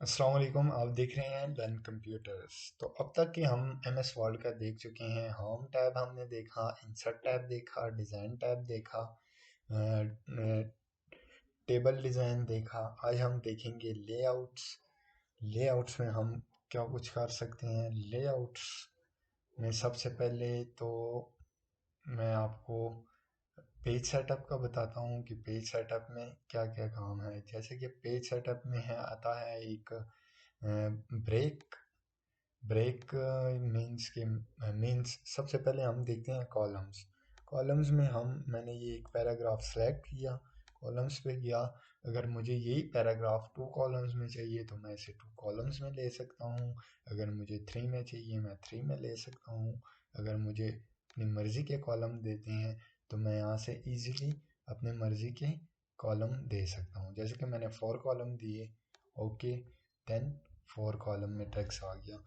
अस्सलाम वालेकुम। आप देख रहे हैं लर्न कंप्यूटर्स। तो अब तक कि हम एमएस वर्ड का देख चुके हैं। होम टैब हमने देखा, इंसर्ट टैब देखा, डिज़ाइन टैब देखा, टेबल डिज़ाइन देखा। आज हम देखेंगे लेआउट्स। लेआउट्स में हम क्या कुछ कर सकते हैं। लेआउट्स में सबसे पहले तो मैं आपको पेज सेटअप का बताता हूँ कि पेज सेटअप में क्या क्या काम है। जैसे कि पेज सेटअप में है आता है एक ब्रेक। ब्रेक मीन्स सबसे पहले हम देखते हैं कॉलम्स। कॉलम्स में मैंने ये एक पैराग्राफ सेलेक्ट किया, कॉलम्स पे गया। अगर मुझे यही पैराग्राफ 2 कॉलम्स में चाहिए तो मैं इसे 2 कॉलम्स में ले सकता हूँ। अगर मुझे 3 में चाहिए मैं 3 में ले सकता हूँ। अगर मुझे अपनी मर्ज़ी के कॉलम देते हैं तो मैं यहाँ से इजीली अपनी मर्ज़ी के कॉलम दे सकता हूँ। जैसे कि मैंने 4 कॉलम दिए। ओके, देन 4 कॉलम में टेक्स्ट आ गया।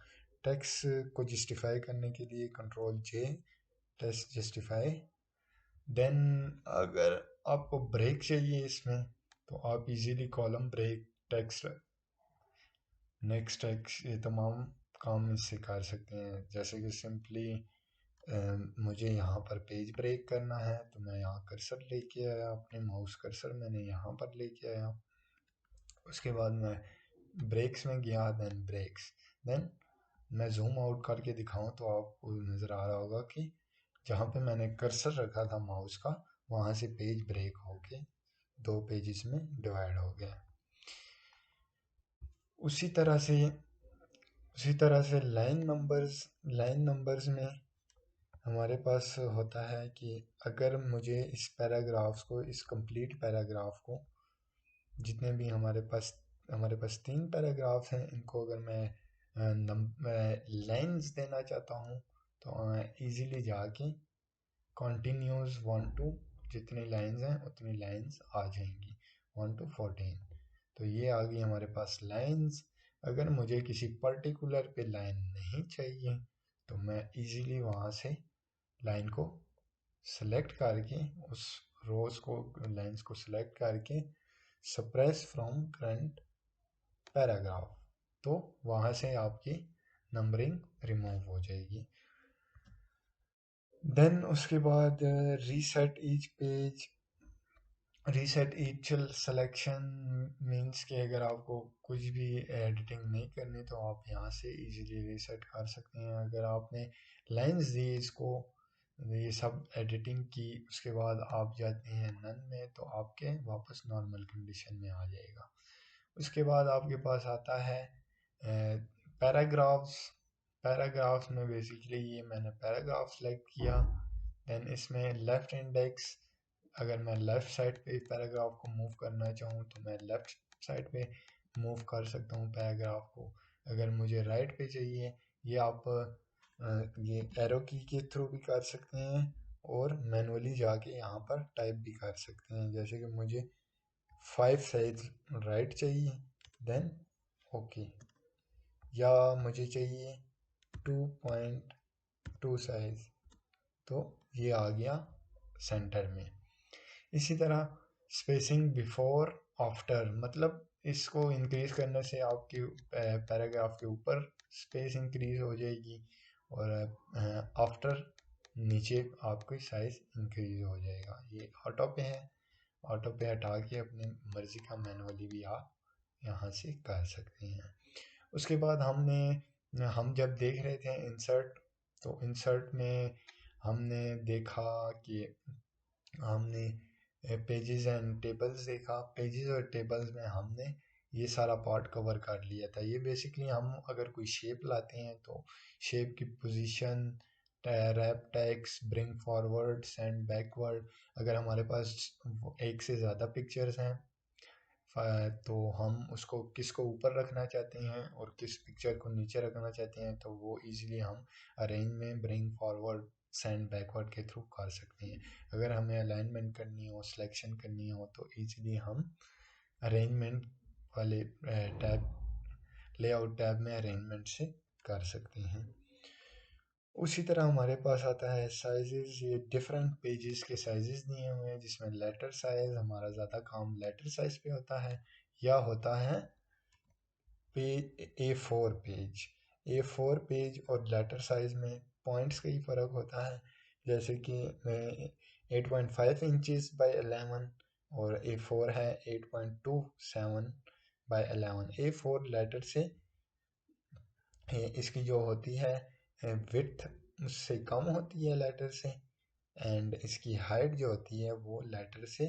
टेक्स्ट को जस्टिफाई करने के लिए control J, text justify. Then अगर आपको ब्रेक चाहिए इसमें तो आप easily column break, text, next text, ये तमाम काम इससे कर सकते हैं। जैसे कि सिंपली मुझे यहाँ पर पेज ब्रेक करना है तो मैं यहाँ कर्सर लेके आया, अपने माउस कर्सर मैंने यहाँ पर लेके आया। उसके बाद मैं ब्रेक्स में गया, देन ब्रेक्स। देन मैं जूम आउट करके दिखाऊं तो आपको नज़र आ रहा होगा कि जहाँ पे मैंने कर्सर रखा था माउस का, वहाँ से पेज ब्रेक होके 2 पेजेस में डिवाइड हो गया। उसी तरह से लाइन नंबर्स में हमारे पास होता है कि अगर मुझे इस कंप्लीट पैराग्राफ को, जितने भी हमारे पास 3 पैराग्राफ हैं, इनको अगर मैं लाइंस देना चाहता हूँ तो मैं इजीली जाके कॉन्टिन्यूस 1 to, जितनी लाइंस हैं उतनी लाइंस आ जाएंगी, 1 to 14। तो ये आ गई हमारे पास लाइंस। अगर मुझे किसी पर्टिकुलर पे लाइन नहीं चाहिए तो मैं इजीली वहाँ से लाइन को सेलेक्ट करके, उस रोज को, लाइंस को सेलेक्ट करके सप्रेस फ्रॉम करंट पैराग्राफ, तो वहाँ से आपकी नंबरिंग रिमूव हो जाएगी। देन उसके बाद reset each page, reset each selection means कि अगर आपको कुछ भी एडिटिंग नहीं करनी तो आप यहाँ से इजीली रीसेट कर सकते हैं। अगर आपने लाइंस दी इसको, ये सब एडिटिंग की, उसके बाद आप जाते हैं नन में तो आपके वापस नॉर्मल कंडीशन में आ जाएगा। उसके बाद आपके पास आता है पैराग्राफ्स। पैराग्राफ्स में बेसिकली ये मैंने पैराग्राफ सेलेक्ट किया। देन इसमें लेफ़्ट इंडेक्स, अगर मैं लेफ़्ट साइड पे पैराग्राफ को मूव करना चाहूँ तो मैं लेफ़्ट साइड पे मूव कर सकता हूँ पैराग्राफ को। अगर मुझे राइट पे चाहिए, ये आप ये एरो की के थ्रू भी कर सकते हैं और मैनुअली जाके यहाँ पर टाइप भी कर सकते हैं। जैसे कि मुझे 5 साइज राइट चाहिए, देन ओके, या मुझे चाहिए 2.2 साइज, तो ये आ गया सेंटर में। इसी तरह स्पेसिंग बिफोर आफ्टर, मतलब इसको इंक्रीज करने से आपके पैराग्राफ के ऊपर स्पेस इंक्रीज हो जाएगी और आफ्टर नीचे आपकी साइज इंक्रीज हो जाएगा। ये ऑटो पे है, ऑटो पे हटा के अपनी मर्ज़ी का मैनुअली भी आप यहाँ से कर सकते हैं। उसके बाद हम जब देख रहे थे इंसर्ट, तो इंसर्ट में हमने देखा कि हमने पेजेस एंड टेबल्स देखा। पेजेस और टेबल्स में हमने ये सारा पार्ट कवर कर लिया था। ये बेसिकली हम अगर कोई शेप लाते हैं तो शेप की position, wrap text, bring forward, send backward, अगर हमारे पास एक से ज़्यादा पिक्चर्स हैं तो हम उसको किसको ऊपर रखना चाहते हैं और किस पिक्चर को नीचे रखना चाहते हैं तो वो इजीली हम अरेंज में ब्रिंग फॉरवर्ड, सेंड बैकवर्ड के थ्रू कर सकते हैं। अगर हमें अलाइनमेंट करनी हो, सिलेक्शन करनी हो तो इजीली हम अरेंजमेंट वाले टैब, लेआउट टैब में अरेंजमेंट से कर सकते हैं। उसी तरह हमारे पास आता है साइजेस। ये डिफरेंट पेजेस के साइजेस दिए हुए हैं जिसमें लेटर साइज, हमारा ज़्यादा काम लेटर साइज पे होता है या होता है ए4 पेज और लेटर साइज में पॉइंट्स का ही फ़र्क होता है। जैसे कि 8.5 इंचज़ बाई 11 और A4 है 8.27 बाई 11। A4 लेटर से इसकी जो होती है विड्थ उससे कम होती है लेटर से, एंड इसकी हाइट जो होती है वो लेटर से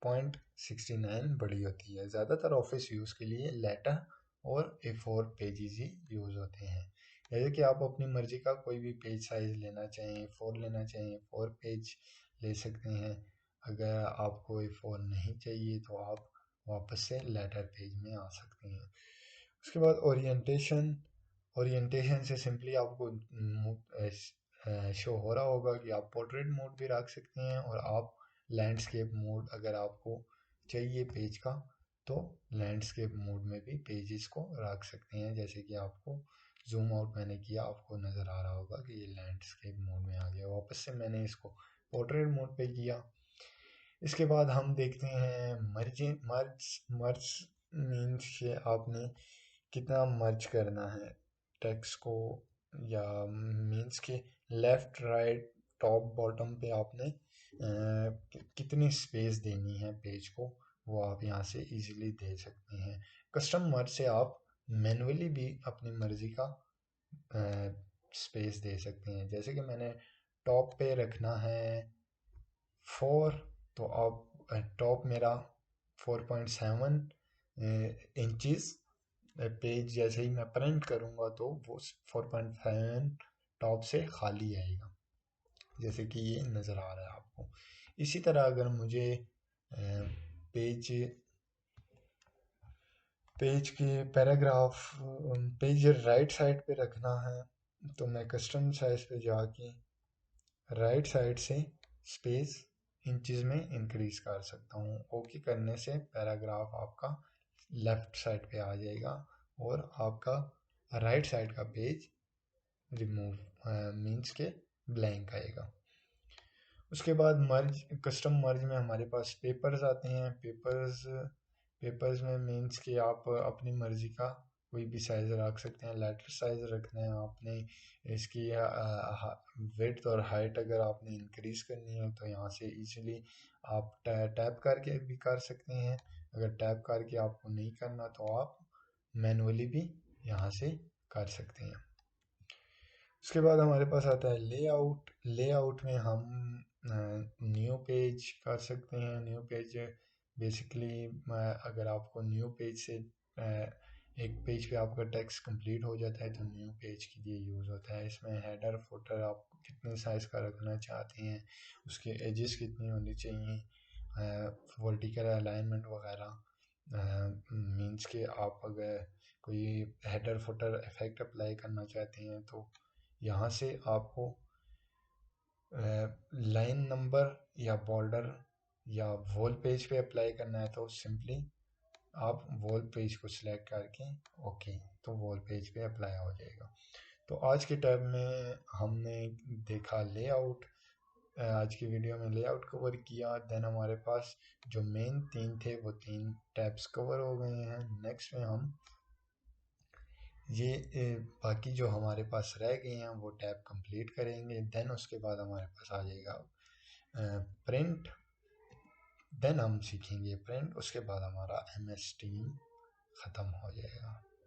0.69 बड़ी होती है। ज़्यादातर ऑफिस यूज़ के लिए लेटर और A4 पेजेस ही यूज़ होते हैं। जैसे कि आप अपनी मर्ज़ी का कोई भी पेज साइज़ लेना चाहें, A4 लेना चाहें, A4 पेज ले सकते हैं। अगर आपको A4 नहीं चाहिए तो आप वापस से लेटर पेज में आ सकते हैं। उसके बाद ओरिएंटेशन से सिंपली आपको शो हो रहा होगा कि आप पोर्ट्रेट मोड भी रख सकते हैं, और आप लैंडस्केप मोड अगर आपको चाहिए पेज का तो लैंडस्केप मोड में भी पेजेस को रख सकते हैं। जैसे कि आपको जूम आउट मैंने किया, आपको नज़र आ रहा होगा कि ये लैंडस्केप मोड में आ गया। वापस से मैंने इसको पोर्ट्रेट मोड पे किया। इसके बाद हम देखते हैं मर्जिंग मर्ज मीन्स के आपने कितना मर्ज करना है टेक्स्ट को, या मीन्स के लेफ़्ट राइट टॉप बॉटम पे आपने कितनी स्पेस देनी है पेज को, वो आप यहाँ से इजीली दे सकते हैं। कस्टम मर्ज से आप मैनुअली भी अपनी मर्ज़ी का स्पेस दे सकते हैं। जैसे कि मैंने टॉप पे रखना है 4, तो अब टॉप मेरा 4.7 इंचज़, पेज जैसे ही मैं प्रिंट करूँगा तो वो 4.7 टॉप से खाली आएगा, जैसे कि ये नज़र आ रहा है आपको। इसी तरह अगर मुझे पेज पेज के पैराग्राफ पेज राइट साइड पे रखना है तो मैं कस्टम साइज पे जाके राइट साइड से स्पेस इंचज़ में इंक्रीज कर सकता हूँ। ओके करने से पैराग्राफ आपका लेफ़्ट साइड पे आ जाएगा और आपका राइट साइड का पेज रिमूव मीन्स के ब्लैंक आएगा। उसके बाद कस्टम मर्ज में हमारे पास पेपर्स आते हैं। पेपर्स में मीन्स कि आप अपनी मर्ज़ी का कोई भी साइज़ रख सकते हैं। लेटर साइज़ रखना है आपने, इसकी विड्थ और हाइट अगर आपने इंक्रीज़ करनी है तो यहाँ से इजीली आप टैप करके भी कर सकते हैं। अगर टैप करके आपको नहीं करना तो आप मैनुअली भी यहाँ से कर सकते हैं। उसके बाद हमारे पास आता है लेआउट। लेआउट में हम न्यू पेज कर सकते हैं। न्यू पेज बेसिकली अगर आपको न्यू पेज से एक पेज पे आपका टेक्स्ट कंप्लीट हो जाता है तो न्यू पेज के लिए यूज़ होता है। इसमें हेडर फुटर आप कितने साइज़ का रखना चाहते हैं, उसके एजेस कितनी होनी चाहिए, वर्टिकल अलाइनमेंट वगैरह। मीन्स कि आप अगर कोई हेडर फुटर इफेक्ट अप्लाई करना चाहते हैं तो यहाँ से आपको लाइन नंबर या बॉर्डर या वॉल पेज पे अप्लाई करना है तो सिंपली आप वॉल पेज को सिलेक्ट करके ओके, तो वॉल पेज पे अप्लाई हो जाएगा। तो आज के टैब में हमने देखा लेआउट। आज की वीडियो में लेआउट कवर किया। देन हमारे पास जो मेन 3 थे वो 3 टैब्स कवर हो गए हैं। नेक्स्ट में हम ये बाकी जो हमारे पास रह गए हैं वो टैब कंप्लीट करेंगे। देन उसके बाद हमारे पास आ जाएगा प्रिंट। देन हम सीखेंगे प्रिंट, उसके बाद हमारा MS टीम ख़त्म हो जाएगा।